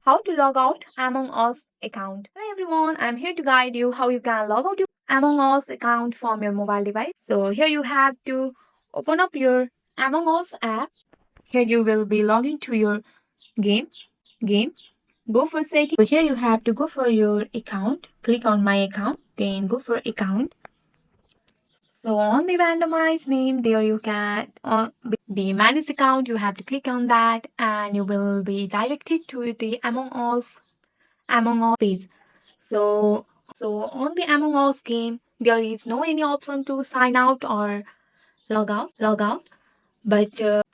How to log out Among Us account. Hello everyone, I'm here to guide you how you can log out your Among Us account from your mobile device. So here you have to open up your Among Us app. Here you will be logging to your game. Game. Go for settings. So here you have to go for your account. Click on my account. Then go for account. So on the randomized name, there you can on the manage account. You have to click on that, and you will be directed to the Among Us page. So on the Among Us game, there is no any option to sign out or log out.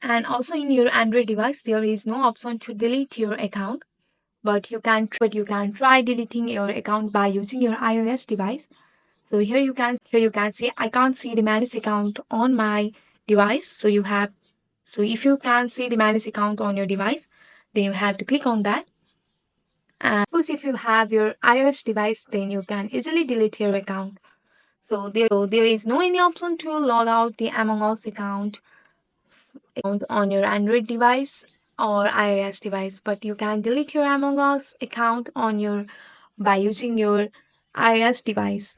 And also in your Android device, there is no option to delete your account. But you can try deleting your account by using your iOS device. So here you can see I can't see the manage account on my device. So if you can see the manage account on your device, then you have to click on that. And suppose if you have your iOS device, then you can easily delete your account. So there is no any option to log out the Among Us account on your Android device or iOS device, but you can delete your Among Us account on your by using your iOS device.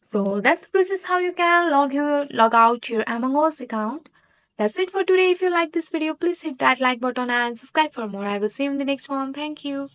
So that's the process how you can log out your Among Us account. That's it for today. If you like this video, please hit that like button and subscribe for more. I will see you in the next one. Thank you.